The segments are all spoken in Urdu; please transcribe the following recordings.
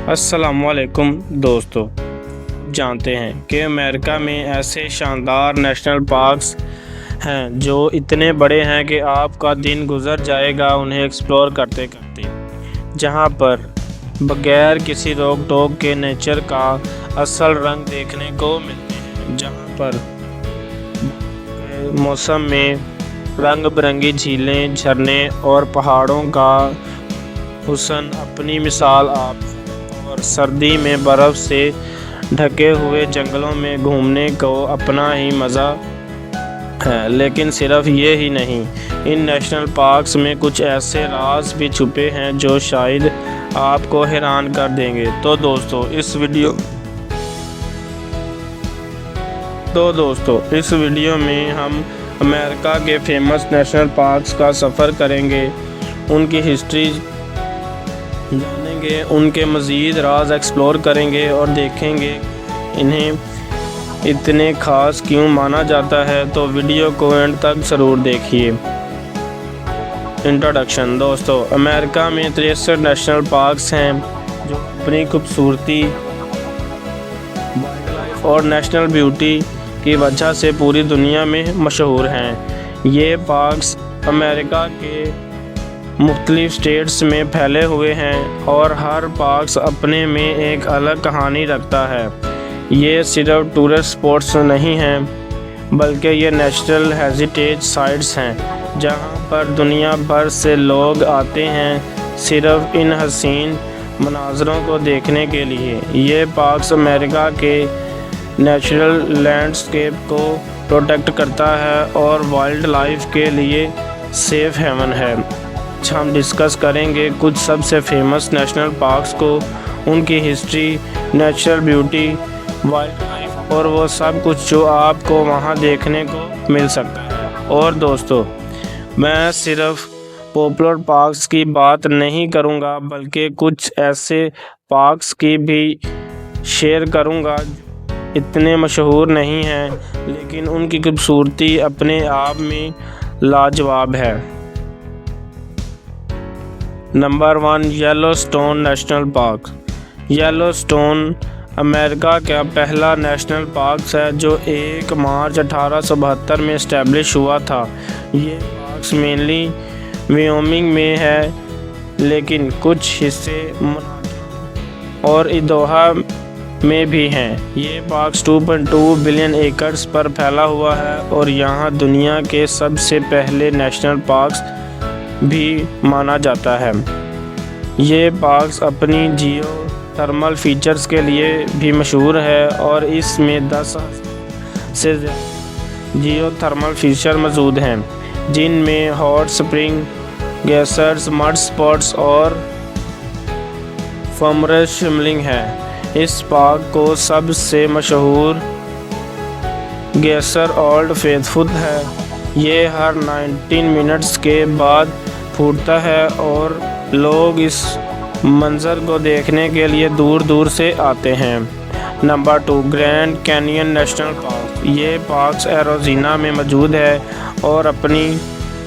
السلام علیکم دوستو، جانتے ہیں کہ امریکہ میں ایسے شاندار نیشنل پارکس ہیں جو اتنے بڑے ہیں کہ آپ کا دن گزر جائے گا انہیں ایکسپلور کرتے کرتے، جہاں پر بغیر کسی روک ٹوک کے نیچر کا اصل رنگ دیکھنے کو ملتے ہیں، جہاں پر موسم میں رنگ برنگی جھیلیں، جھرنے اور پہاڑوں کا حسن اپنی مثال آپ اور سردی میں برف سے ڈھکے ہوئے جنگلوں میں گھومنے کو اپنا ہی مزہ ہے۔ لیکن صرف یہ ہی نہیں، ان نیشنل پارکس میں کچھ ایسے راز بھی چھپے ہیں جو شاید آپ کو حیران کر دیں گے۔ تو دوستو اس ویڈیو میں ہم امریکہ کے فیمس نیشنل پارکس کا سفر کریں گے، ان کی ہسٹری جانیں گے، ان کے مزید راز ایکسپلور کریں گے اور دیکھیں گے انہیں اتنے خاص کیوں مانا جاتا ہے۔ تو ویڈیو کو اینڈ تک ضرور دیکھیے۔ انٹروڈکشن۔ دوستو، امریکہ میں 63 نیشنل پارکس ہیں جو اپنی خوبصورتی، وائلڈ لائف اور نیچرل بیوٹی کی وجہ سے پوری دنیا میں مشہور ہیں۔ یہ پارکس امریکہ کے مختلف اسٹیٹس میں پھیلے ہوئے ہیں اور ہر پارکس اپنے میں ایک الگ کہانی رکھتا ہے۔ یہ صرف ٹورسٹ اسپاٹس نہیں ہیں بلکہ یہ نیچرل ہیریٹیج سائٹس ہیں جہاں پر دنیا بھر سے لوگ آتے ہیں صرف ان حسین مناظروں کو دیکھنے کے لیے۔ یہ پارکس امریکہ کے نیچرل لینڈسکیپ کو پروٹیکٹ کرتا ہے اور وائلڈ لائف کے لیے سیف ہیون ہے۔ ہم ڈسکس کریں گے کچھ سب سے فیمس نیشنل پارکس کو، ان کی history, natural beauty, wildlife اور وہ سب کچھ جو آپ کو وہاں دیکھنے کو مل سکتا ہے۔ اور دوستو، میں صرف پاپولر پارکس کی بات نہیں کروں گا بلکہ کچھ ایسے پارکس کی بھی شیئر کروں گا جو اتنے مشہور نہیں ہیں لیکن ان کی خوبصورتی اپنے آپ میں لاجواب ہے۔ Number 1، Yellowstone national park. Yellowstone امریکہ کا پہلا نیشنل پارک ہے جو 1 مارچ 1872 میں اسٹیبلش ہوا تھا۔ یہ پارکس مینلی ویومنگ میں ہے لیکن کچھ حصے مونٹانا اور ایڈاہو میں بھی ہیں۔ یہ پارکس 2.2 بلین ایکڑز پر پھیلا ہوا ہے اور یہاں دنیا کے سب سے پہلے نیشنل پارکس بھی مانا جاتا ہے۔ یہ پارکس اپنی جیو تھرمل فیچرز کے لیے بھی مشہور ہے اور اس میں 10,000 سے زیادہ جیو تھرمل فیچر موجود ہیں جن میں hot spring, glaciers, mud spots اور فارمرز شامل ہیں۔ اس پارک کو سب سے مشہور گلیشیئر اولڈ فیتھفل ہے۔ یہ ہر 19 منٹس کے بعد پھوٹتا ہے اور لوگ اس منظر کو دیکھنے کے لیے دور دور سے آتے ہیں۔ Number 2، grand canyon national park. یہ پارک ایریزونا میں موجود ہے اور اپنی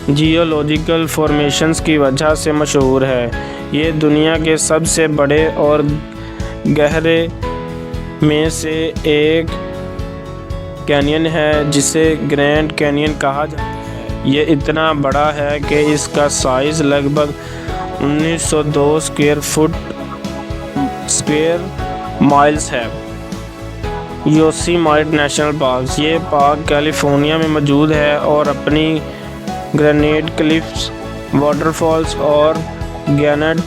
جیولوجیکل فارمیشنز کی وجہ سے مشہور ہے۔ یہ دنیا کے سب سے بڑے اور گہرے میں سے ایک کینین ہے جسے گرینڈ کینین کہا جاتا ہے۔ یہ اتنا بڑا ہے کہ اس کا سائز لگ بھگ 1902 اسکوائر مائلز ہے۔ Yosemite national park. یہ پارک کیلیفورنیا میں موجود ہے اور اپنی گرینیٹ کلفس، واٹر فالز اور گینیٹ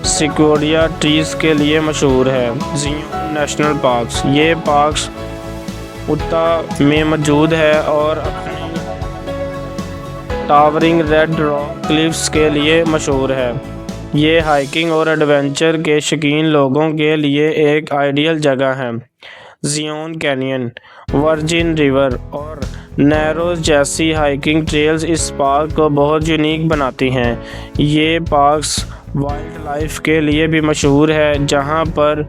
سیکویا ٹریز کے لیے مشہور ہے۔ زیون نیشنل پارک۔ یہ پارک اٹاہ میں موجود ہے اور اپنی ٹاورنگ ریڈ راک کلفس کے لیے مشہور ہے۔ یہ ہائکنگ اور ایڈونچر کے شوقین لوگوں کے لیے ایک آئیڈیل جگہ ہے۔ زیون کینین، ورجن ریور اور نیروز جیسی ہائکنگ ٹریلز اس پارک کو بہت یونیک بناتی ہیں۔ یہ پارکس وائلڈ لائف کے لیے بھی مشہور ہے جہاں پر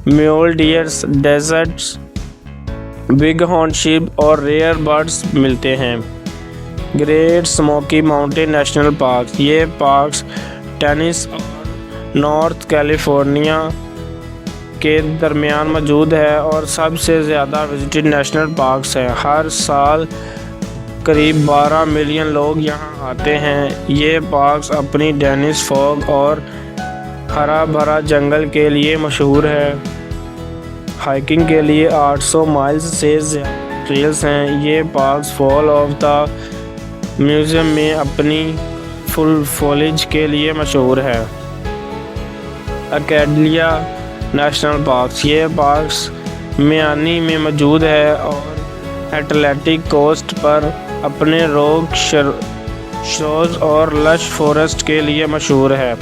mule deers, desert bighorn sheep اور ریئر برڈز ملتے ہیں۔ Great smoky mountain national park. یہ پارکس ٹینیسی اور نارتھ کیلیفورنیا کے درمیان موجود ہے اور سب سے زیادہ وزٹڈ نیشنل پارکس ہے۔ ہر سال قریب 12 ملین لوگ یہاں آتے ہیں۔ یہ پارکس اپنی ڈینس فاگ اور ہرا بھرا جنگل کے لیے مشہور ہے۔ ہائکنگ کے لیے 800 مائلز سے زیادہ ٹریلز ہیں۔ یہ parks fall of the museum میں اپنی فل فولیج کے لیے مشہور ہے۔ اکیڈلیا نیشنل پارکس، یہ پارکس میامی میں موجود ہے اور اٹلانٹک کوسٹ پر اپنے راک شروز اور لش فارسٹ کے لیے مشہور ہے۔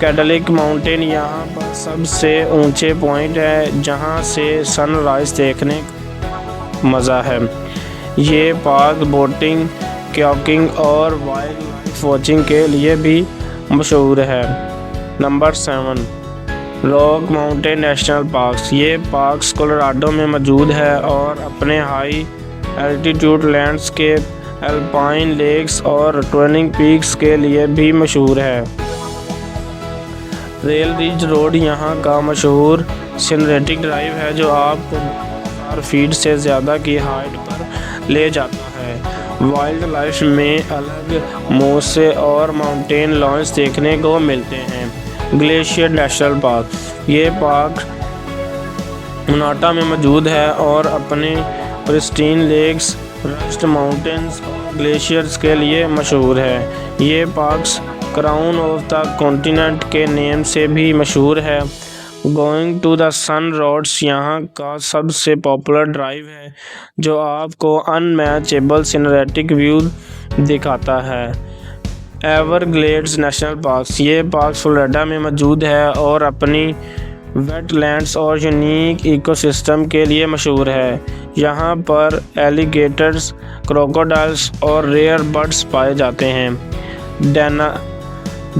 کیڈلک ماؤنٹین یہاں پر سب سے اونچے پوائنٹ ہے جہاں سے سن رائز دیکھنے کا مزہ ہے۔ یہ پارک بوٹنگ، کیکنگ اور وائلڈ لائف واچنگ کے لیے بھی مشہور ہے۔ Number 7، Rock Mountain National parks, یہ پارکس کولوراڈو میں موجود ہے اور اپنے high altitude landscape, alpine lakes اور ٹوئننگ پیکس کے لیے بھی مشہور ہے۔ ریل رج روڈ یہاں کا مشہور سینریٹک ڈرائیو ہے جو آپ کو 1000 فیٹ سے زیادہ کی ہائٹ پر لے جاتا ہے۔ وائلڈ لائف میں الگ موسے اور ماؤنٹین لائنز دیکھنے کو ملتے ہیں۔ گلیشیئر نیشنل پارک، یہ پارک مناٹا میں موجود ہے اور اپنے پرسٹین لیکس، رشڈ ماؤنٹینز اور گلیشیئرز کے لیے مشہور ہے۔ یہ parks crown of the continent کے نیم سے بھی مشہور ہے۔ Going to the Sun roads یہاں کا سب سے پاپولر ڈرائیو ہے جو آپ کو ان میچیبل سینریٹک ویو دکھاتا ہے۔ ایور گلیڈز نیشنل پارکس، یہ پارک فلوریڈا میں موجود ہے اور اپنی ویٹ لینڈز اور یونیک ایکو سسٹم کے لیے مشہور ہے۔ یہاں پر ایلیگیٹرز، کروکوڈائلز اور ریئر برڈز پائے جاتے ہیں۔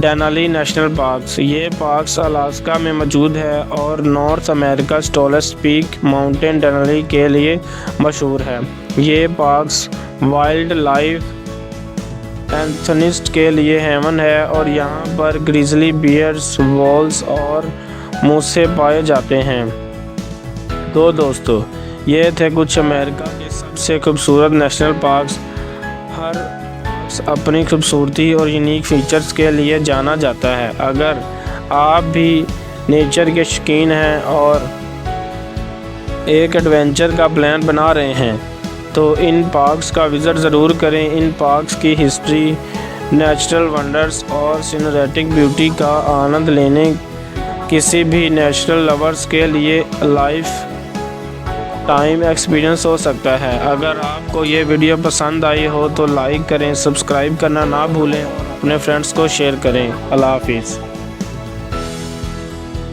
ڈینالی نیشنل پارکس، یہ پارکس الاسکا میں موجود ہے اور نارتھ امریکا's ٹالسٹ پیک ماؤنٹین ڈینالی کے لیے مشہور ہے۔ یہ پارکس وائلڈ لائف اینتھوسیاسٹ کے لیے ہیون ہے اور یہاں پر گریزلی بیئرز، وولز اور موسے پائے جاتے ہیں۔ تو دوستو، یہ تھے کچھ امریکہ کے سب سے خوبصورت نیشنل پارکس۔ ہر اپنی خوبصورتی اور یونیک فیچرز کے لیے جانا جاتا ہے۔ اگر آپ بھی نیچر کے شوقین ہیں اور ایک ایڈونچر کا پلان بنا رہے ہیں تو ان پارکس کا وزٹ ضرور کریں۔ ان پارکس کی ہسٹری، نیچرل ونڈرز اور سینریٹک بیوٹی کا آنند لینے کسی بھی نیچرل لورز کے لیے لائف ٹائم ایکسپیرینس ہو سکتا ہے۔ اگر آپ کو یہ ویڈیو پسند آئی ہو تو لائک کریں، سبسکرائب کرنا نہ بھولیں اور اپنے فرینڈز کو شیئر کریں۔ اللہ حافظ۔